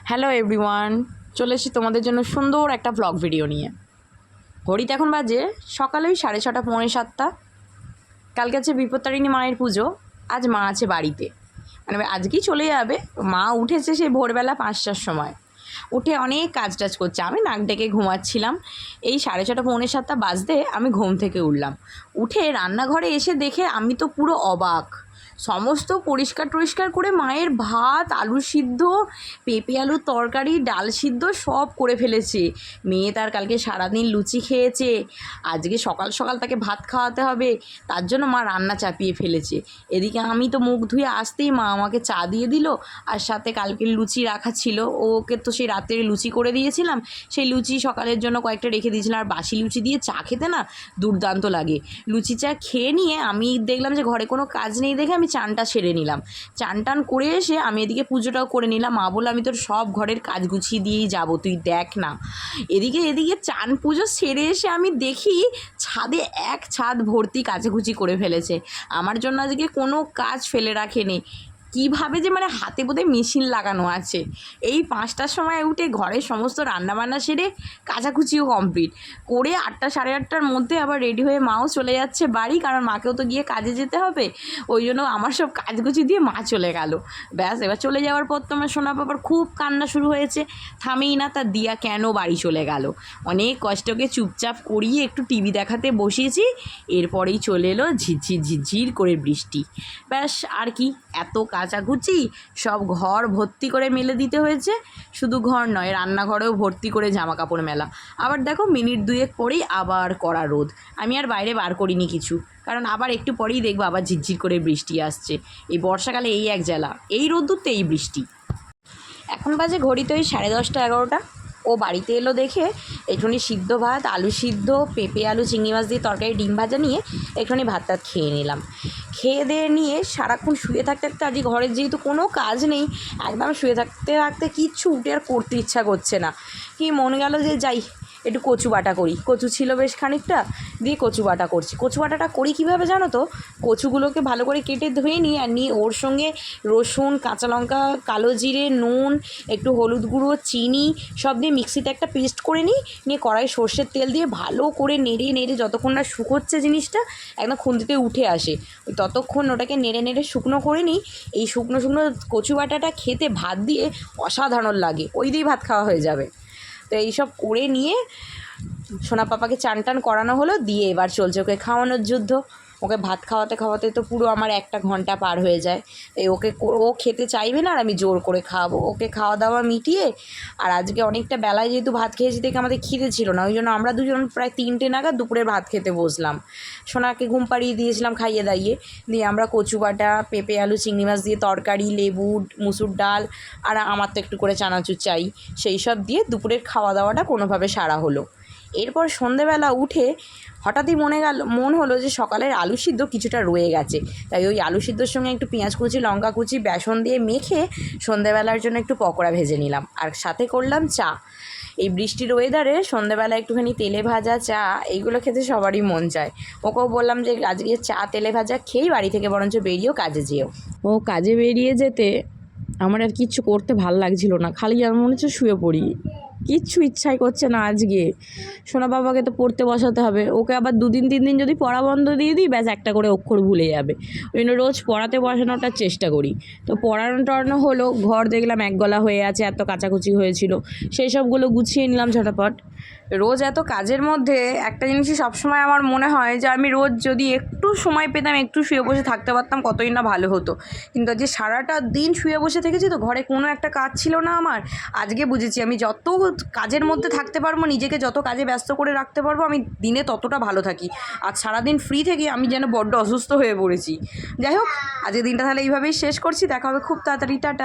Hello everyone, চলে এসেছি তোমাদের জন্য সুন্দর একটা ব্লগ ভিডিও নিয়ে। ঘড়িতে এখন বাজে সকালে 6:30 পৌনে 7টা। কালকে আছে বিপত্তারিণী মায়ের পুজো। আজ মা আছে বাড়িতে, মানে আজকেই চলে যাবে। মা উঠেছে সেই ভোরবেলা 5টার সময়, উঠে অনেক কাজ টাজ করছে। আমি নাক ডেকে ঘুমাচ্ছিলাম। এই 6:30 পৌনে 7টা বাজতে আমি ঘুম থেকে উঠলাম। উঠে রান্নাঘরে এসে দেখে আমি তো পুরো অবাক। সমস্ত পরিষ্কার করে মায়ের ভাত, আলু সিদ্ধ, পেঁপে আলুর তরকারি, ডাল সিদ্ধ সব করে ফেলেছে। মেয়ে তার কালকে সারাদিন লুচি খেয়েছে, আজকে সকাল সকাল তাকে ভাত খাওয়াতে হবে, তার জন্য মা রান্না চাপিয়ে ফেলেছে। এদিকে আমি তো মুখ ধুয়ে আসতেই মা আমাকে চা দিয়ে দিল, আর সাথে কালকের লুচি রাখা ছিল, ওকে তো সেই রাতে লুচি করে দিয়েছিলাম, সেই লুচি সকালের জন্য কয়েকটা রেখে দিয়েছিলাম। আর বাসি লুচি দিয়ে চা খেতে না দুর্দান্ত লাগে। লুচি চা খেয়ে নিয়ে আমি দেখলাম যে ঘরে কোনো কাজ নেই দেখে আমি চানটা সেরে নিলাম। চান টান করে এসে আমি এদিকে পুজোটাও করে নিলাম। মা বললো আমি তোর সব ঘরের কাজ গুছিয়ে দিয়েই যাবো, তুই দেখ না। এদিকে চান পুজো সেরে এসে আমি দেখি ছাদে এক ছাদ ভর্তি কাচাকুচি করে ফেলেছে। আমার জন্য আজকে কোনো কাজ ফেলে রাখেনি। কীভাবে যে মানে হাতে বোধহয় মেশিন লাগানো আছে। এই 5টার সময় উঠে ঘরের সমস্ত রান্নাবান্না সেরে কাচাকুচিও কমপ্লিট করে 8টা সাড়ে 8টার মধ্যে আবার রেডি হয়ে মাও চলে যাচ্ছে বাড়ি, কারণ মাকেও তো গিয়ে কাজে যেতে হবে। ওই জন্য আমার সব কাজগুচি দিয়ে মা চলে গেল। ব্যাস, এবার চলে যাওয়ার পর তো আমার সোনা বাবার খুব কান্না শুরু হয়েছে, থামেই না। তার দিয়া কেন বাড়ি চলে গেল। অনেক কষ্টকে চুপচাপ করিয়ে একটু টিভি দেখাতে বসিয়েছি। এরপরেই চলে এলো ঝিরঝির করে বৃষ্টি। ব্যাস, আর কি, এত কাচাকুচি সব ঘর ভর্তি করে মেলে দিতে হয়েছে। শুধু ঘর নয়, রান্নাঘরেও ভর্তি করে জামা কাপড় মেলা। আবার দেখো মিনিট 2 পরেই আবার কড়া রোদ। আমি আর বাইরে বার করিনি কিছু, কারণ আবার একটু পরেই দেখবো আবার ঝিরঝির করে বৃষ্টি আসছে। এই বর্ষাকালে এই এক জ্বালা, এই রোদ্দুরতে এই বৃষ্টি। এখন বাজে ঘড়িতে ওই 10:30 11টা। ও বাড়িতে এলো দেখে একটুখানি সিদ্ধ ভাত, আলু সিদ্ধ, পেঁপে আলু চিংড়ি মাছ দিয়ে তরকারি, ডিম ভাজা নিয়ে একটুখানি ভাত টাত খেয়ে নিলাম। খেয়ে দিয়ে নিয়ে সারাক্ষণ শুয়ে থাকতে আজকে ঘরের যেহেতু কোনো কাজ নেই, একদম শুয়ে থাকতে কিচ্ছু উঠে আর করতে ইচ্ছা করছে না। কি মনে গেল যে যাই একটু কচু বাটা করি। কচু ছিল বেশ খানিকটা, দিয়ে কচু বাটা করছি। কচু বাটাটা করি কীভাবে জানো তো? কচুগুলোকে ভালো করে কেটে ধুয়ে নিই, আর নিয়ে ওর সঙ্গে রসুন, কাঁচা লঙ্কা, কালো জিরে, নুন, একটু হলুদ গুঁড়ো, চিনি সব দিয়ে মিক্সিতে একটা পেস্ট করে নিই। নিয়ে কড়াই সর্ষের তেল দিয়ে ভালো করে নেড়ে যতক্ষণ না শুকোচ্ছে জিনিসটা, একদম খুন্তিতে উঠে আসে, ওই ততক্ষণ ওটাকে নেড়ে শুকনো করে নিই। এই শুকনো কচু বাটাটা খেতে ভাত দিয়ে অসাধারণ লাগে, ওই দিয়েই ভাত খাওয়া হয়ে যাবে। তো এইসব করে নিয়ে সোনা পাপাকে চান টান করানো হলো, দিয়ে এবার চলছে ওকে খাওয়ানোর যুদ্ধ। ওকে ভাত খাওয়াতে তো পুরো আমার 1 ঘন্টা পার হয়ে যায়। এই ও খেতে চাইবে না, আর আমি জোর করে খাওয়াবো। ওকে খাওয়া দাওয়া মিটিয়ে, আর আজকে অনেকটা বেলায় যেহেতু ভাত খেয়েছি দেখে আমাদের খিদে ছিল না, ওই জন্য আমরা দুজন প্রায় 3টে নাগাদ দুপুরের ভাত খেতে বসলাম। সোনাকে ঘুম পাড়িয়ে দিয়েছিলাম খাইয়ে দাইয়ে, দিয়ে আমরা কচু বাটা, পেঁপে আলু চিংড়ি মাছ দিয়ে তরকারি, লেবু, মুসুর ডাল, আর আমার তো একটু করে চানাচুর চাই, সেই সব দিয়ে দুপুরের খাওয়া দাওয়াটা কোনোভাবে সারা হলো। এরপর সন্ধেবেলা উঠে হঠাৎই মন হলো যে সকালের আলু সিদ্ধ কিছুটা রয়ে গেছে, তাই ওই আলু সিদ্ধর সঙ্গে একটু পেঁয়াজ কুচি, লঙ্কা কুচি, বেসন দিয়ে মেখে সন্ধেবেলার জন্য একটু পকোড়া ভেজে নিলাম, আর সাথে করলাম চা। এই বৃষ্টির ওয়েদারে সন্ধেবেলা একটুখানি তেলে ভাজা চা, এইগুলো খেতে সবারই মন চায়। ওকেও বললাম যে আজকে চা তেলে ভাজা খেয়েই বাড়ি থেকে বরঞ্চ বেরিয়েও কাজে যেও। ও কাজে বেরিয়ে যেতে আমার আর কিচ্ছু করতে ভাল লাগছিল না, খালি আমার মনে হচ্ছে শুয়ে পড়ি। কিচ্ছু ইচ্ছাই করছে না আজকে। সোনা বাবাকে তো পড়তে বসাতে হবে, ওকে আবার 2 দিন 3 দিন যদি পড়া বন্ধ দিয়ে দিই, ব্যাস একটা করে অক্ষর ভুলে যাবে। ওই জন্য রোজ পড়াতে বসানোটার চেষ্টা করি। তো পড়ানো হলো, ঘর দেখলাম একগলা হয়ে আছে, এত কাচাকুচি হয়েছিল, সেই সবগুলো গুছিয়ে নিলাম ঝটাপট। রোজ এত কাজের মধ্যে একটা জিনিসই সবসময় আমার মনে হয় যে আমি রোজ যদি একটু সময় পেতাম, একটু শুয়ে বসে থাকতে পারতাম, কতই না ভালো হতো। কিন্তু আজকে সারাটা দিন শুয়ে বসে থেকেছি তো, ঘরে কোনো একটা কাজ ছিল না আমার। আজকে বুঝেছি আমি যত কাজের মধ্যে থাকতে পারবো, নিজেকে যত কাজে ব্যস্ত করে রাখতে পারবো, আমি দিনে ততটা ভালো থাকি। আর সারাদিন ফ্রি থেকে আমি যেন বড্ড অসুস্থ হয়ে পড়েছি। যাই হোক, আজকে দিনটা তাহলে এইভাবেই শেষ করছি। দেখা হবে খুব তাড়াতাড়ি, টাটা।